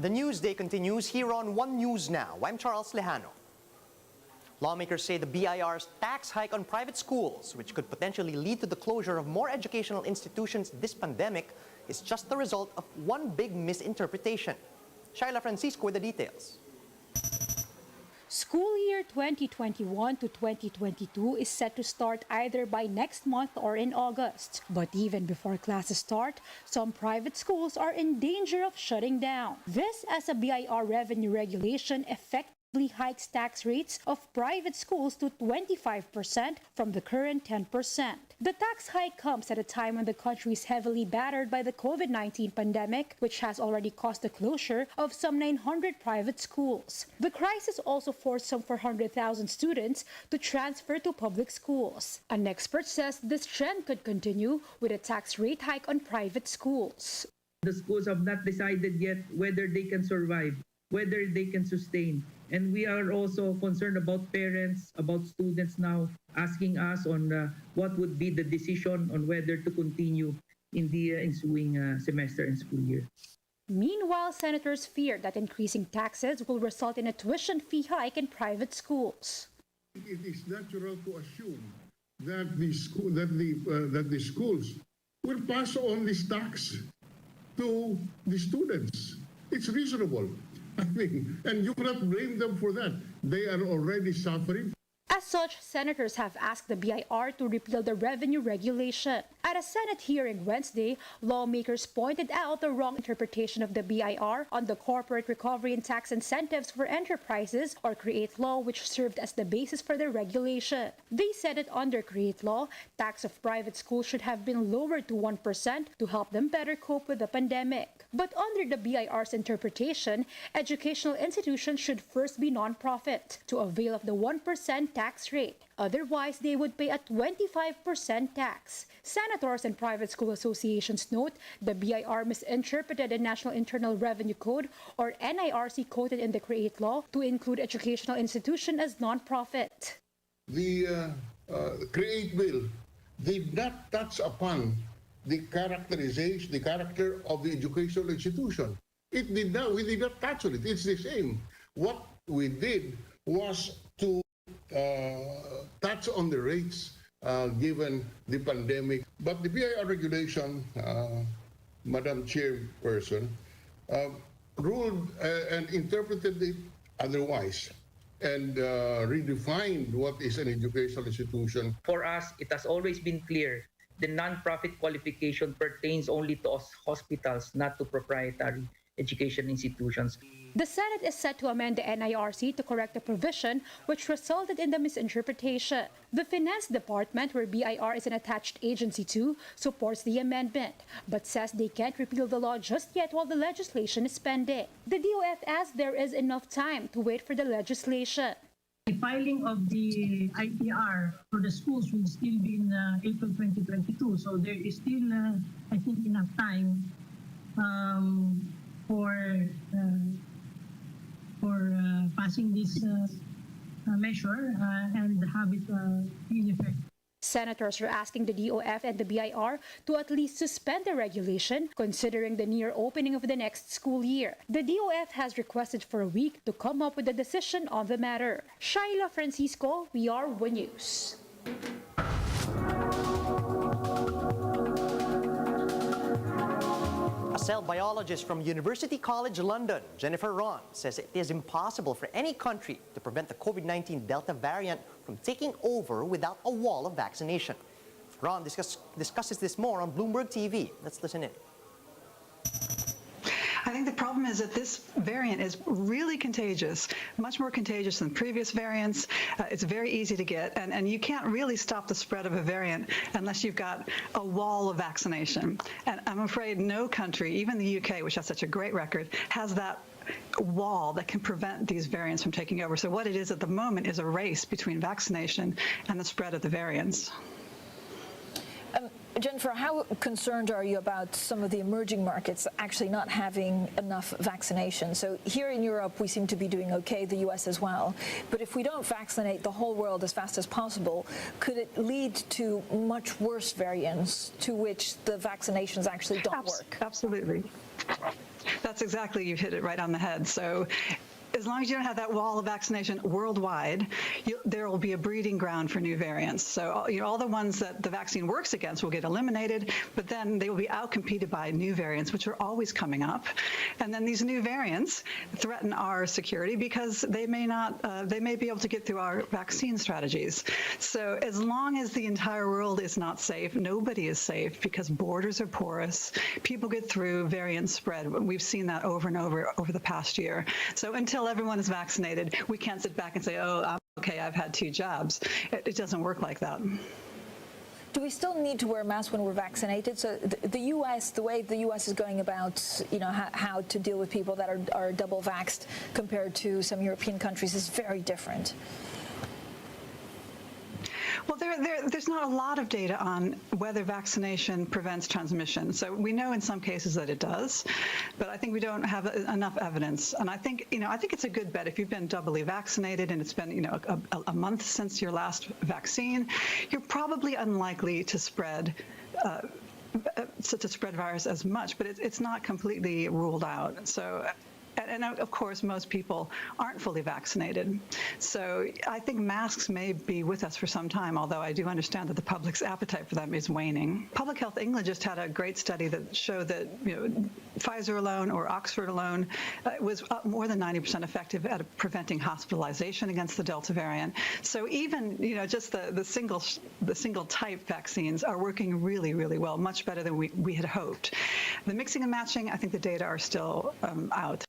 The Newsday continues here on One News Now. I'm Charles Lejano. Lawmakers say the BIR's tax hike on private schools, which could potentially lead to the closure of more educational institutions this pandemic, is just the result of one big misinterpretation. Shaila Francisco with the details. School year 2021 to 2022 is set to start either by next month or in August. But even before classes start, some private schools are in danger of shutting down. This as a BIR revenue regulation effectively hikes tax rates of private schools to 25% from the current 10%. The tax hike comes at a time when the country is heavily battered by the COVID-19 pandemic, which has already caused the closure of some 900 private schools. The crisis also forced some 400,000 students to transfer to public schools. An expert says this trend could continue with a tax rate hike on private schools. The schools have not decided yet whether they can survive, whether they can sustain. And we are also concerned about parents, about students now asking us on what would be the decision on whether to continue in the ensuing semester and school year. Meanwhile, senators fear that increasing taxes will result in a tuition fee hike in private schools. It is natural to assume that the schools will pass on this tax to the students. It's reasonable. I mean, and you cannot blame them for that. They are already suffering. As such, senators have asked the BIR to repeal the revenue regulation. At a Senate hearing Wednesday, lawmakers pointed out the wrong interpretation of the BIR on the corporate recovery and tax incentives for enterprises, or CREATE law, which served as the basis for the regulation. They said that under CREATE law, tax of private schools should have been lowered to 1% to help them better cope with the pandemic. But under the BIR's interpretation, educational institutions should first be non-profit to avail of the 1% tax rate. Otherwise, they would pay a 25% tax. Senators and private school associations note the BIR misinterpreted the National Internal Revenue Code, or NIRC, quoted in the CREATE law to include educational institution as non-profit. The CREATE bill did not touch upon the characterization, the character of the educational institution. It did not. We did not touch on it. It's the same. What we did was to touch on the rates given the pandemic. But the BIR regulation, Madam Chairperson, ruled and interpreted it otherwise and redefined what is an educational institution. For us, it has always been clear the non-profit qualification pertains only to hospitals, not to proprietary education institutions. The Senate is set to amend the NIRC to correct the provision which resulted in the misinterpretation. The Finance Department, where BIR is an attached agency to, supports the amendment, but says they can't repeal the law just yet while the legislation is pending. The DOF asks there is enough time to wait for the legislation. The filing of the ITR for the schools will still be in April 2022, so there is still, I think, enough time for passing this measure and have it in effect. Senators are asking the DOF and the BIR to at least suspend the regulation, considering the near opening of the next school year. The DOF has requested for a week to come up with a decision on the matter. Shaila Francisco, we are One News. A cell biologist from University College London, Jennifer Ron, says it is impossible for any country to prevent the COVID-19 Delta variant from taking over without a wall of vaccination. Ron discusses this more on Bloomberg TV. Let's listen in. I think the problem is that this variant is really contagious, much more contagious than previous variants. It's very easy to get, and you can't really stop the spread of a variant unless you've got a wall of vaccination. And I'm afraid no country, even the UK, which has such a great record, has that wall that can prevent these variants from taking over. So what it is at the moment is a race between vaccination and the spread of the variants. Jennifer, how concerned are you about some of the emerging markets actually not having enough vaccination? So here in Europe, we seem to be doing okay, the US as well. But if we don't vaccinate the whole world as fast as possible, could it lead to much worse variants to which the vaccinations actually don't work? Absolutely. That's exactly, you hit it right on the head. So as long as you don't have that wall of vaccination worldwide, there will be a breeding ground for new variants. So all the ones that the vaccine works against will get eliminated, but then they will be outcompeted by new variants, which are always coming up. And then these new variants threaten our security because they may be able to get through our vaccine strategies. So as long as the entire world is not safe, nobody is safe because borders are porous, people get through, variants spread. We've seen that over and over the past year. So until everyone is vaccinated, we can't sit back and say, oh, I'm okay, I've had 2 jabs. It doesn't work like that. Do we still need to wear masks when we're vaccinated? So the U.S., the way the U.S. is going about, how to deal with people that are double vaxxed compared to some European countries is very different. Well, there's not a lot of data on whether vaccination prevents transmission. So we know in some cases that it does, but I think we don't have enough evidence. And I think it's a good bet if you've been doubly vaccinated and it's been, a month since your last vaccine, you're probably unlikely to spread virus as much, but it's not completely ruled out. So. And of course, most people aren't fully vaccinated. So I think masks may be with us for some time, although I do understand that the public's appetite for them is waning. Public Health England just had a great study that showed that Pfizer alone or Oxford alone was more than 90% effective at preventing hospitalization against the Delta variant. So even just the single type vaccines are working really, really well, much better than we had hoped. The mixing and matching, I think the data are still out.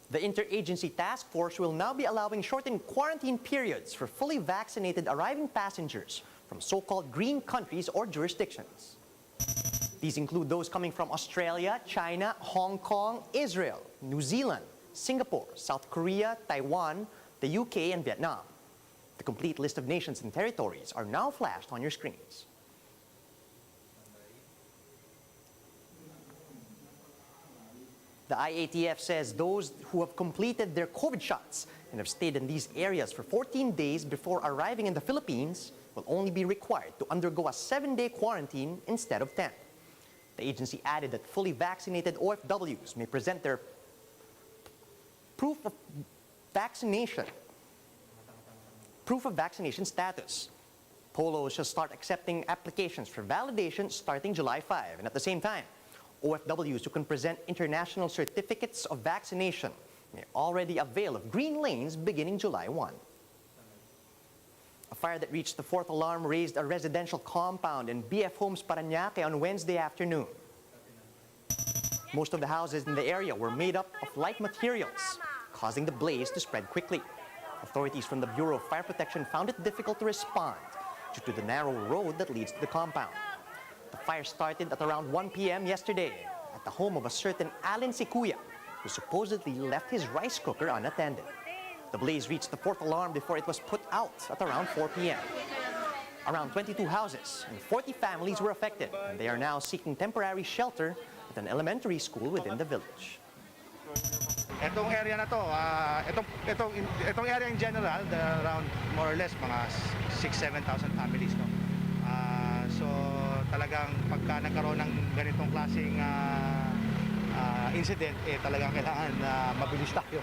The interagency task force will now be allowing shortened quarantine periods for fully vaccinated arriving passengers from so-called green countries or jurisdictions. These include those coming from Australia, China, Hong Kong, Israel, New Zealand, Singapore, South Korea, Taiwan, the UK, and Vietnam. The complete list of nations and territories are now flashed on your screens. The IATF says those who have completed their COVID shots and have stayed in these areas for 14 days before arriving in the Philippines will only be required to undergo a 7-day quarantine instead of 10. The agency added that fully vaccinated OFWs may present their proof of vaccination status. Polo shall start accepting applications for validation starting July 5, and at the same time, OFWs who can present international certificates of vaccination may already avail of green lanes beginning July 1. A fire that reached the 4th alarm razed a residential compound in BF Homes Parañaque on Wednesday afternoon. Most of the houses in the area were made up of light materials, causing the blaze to spread quickly. Authorities from the Bureau of Fire Protection found it difficult to respond due to the narrow road that leads to the compound. The fire started at around 1 p.m. yesterday at the home of a certain Alan Sikuya, who supposedly left his rice cooker unattended. The blaze reached the 4th alarm before it was put out at around 4 p.m. Around 22 houses and 40 families were affected, and they are now seeking temporary shelter at an elementary school within the village. Itong area na to, itong area in general, there are around more or less mga 6,000-7,000 families, no. So talagang pagka nagkaroon ng ganitong klaseng incident, talagang kailangan mabilis tayo.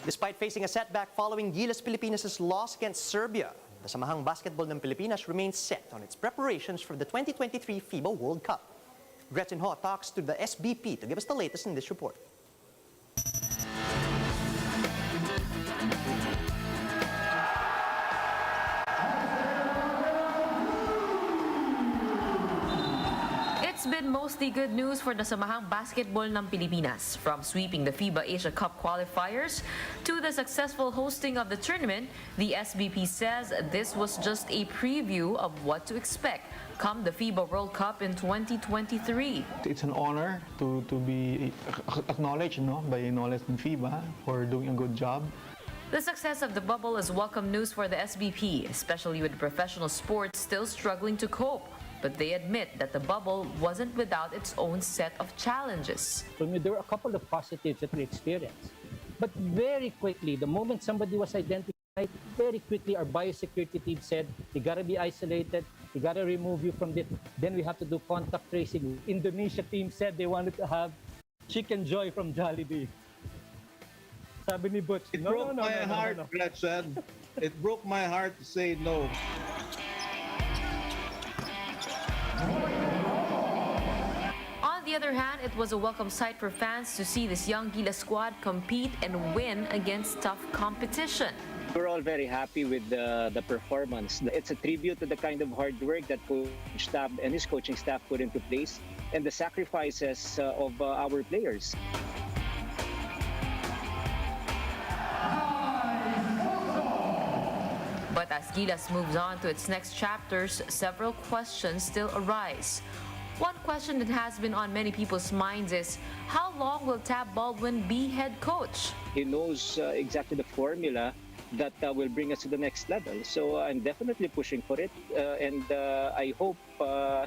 Despite facing a setback following Gilas Pilipinas' loss against Serbia, the Samahang Basketball ng Pilipinas remains set on its preparations for the 2023 FIBA World Cup. Gretchen Ho talks to the SBP to give us the latest in this report. It's been mostly good news for the Samahang Basketball ng Pilipinas, from sweeping the FIBA Asia Cup qualifiers to the successful hosting of the tournament. The SBP says this was just a preview of what to expect come the FIBA World Cup in 2023. It's an honor to be acknowledged by knowledge in FIBA for doing a good job. The success of the bubble is welcome news for the SBP, especially with professional sports still struggling to cope. But they admit that the bubble wasn't without its own set of challenges. For me, there were a couple of positives that we experienced. But very quickly, the moment somebody was identified Very quickly, our biosecurity team said, you gotta be isolated, we gotta remove you from this. Then we have to do contact tracing. Indonesia team said they wanted to have Chicken Joy from Jollibee. Sabi ni Butch, It broke my heart, Gretchen. It broke my heart to say no. On the other hand, it was a welcome sight for fans to see this young Gilas squad compete and win against tough competition. We're all very happy with the performance. It's a tribute to the kind of hard work that Coach Tab and his coaching staff put into place and the sacrifices of our players. But as Gilas moves on to its next chapters, several questions still arise. One question that has been on many people's minds is, how long will Tab Baldwin be head coach? He knows exactly the formula that will bring us to the next level. So I'm definitely pushing for it, and I hope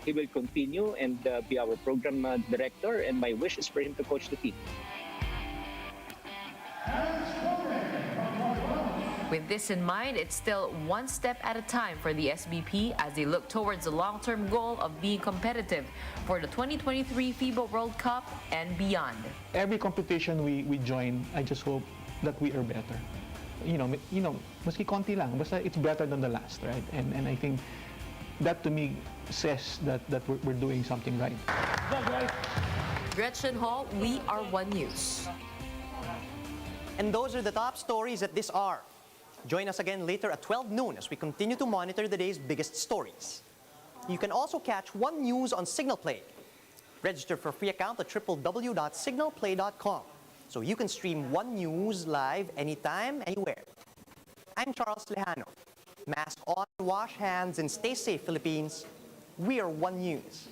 he will continue and be our program director, and my wish is for him to coach the team. With this in mind, it's still one step at a time for the SBP as they look towards the long-term goal of being competitive for the 2023 FIBA World Cup and beyond. Every competition we join, I just hope that we are better. You know, maski konti lang, basta it's better than the last, right? And I think that to me says that we're doing something right. Gretchen Hall, We Are One News. And those are the top stories at this hour. Join us again later at 12 noon as we continue to monitor the day's biggest stories. You can also catch One News on Signal Play. Register for a free account at www.signalplay.com so you can stream One News live anytime, anywhere. I'm Charles Lejano. Mask on, wash hands, and stay safe, Philippines. We are One News.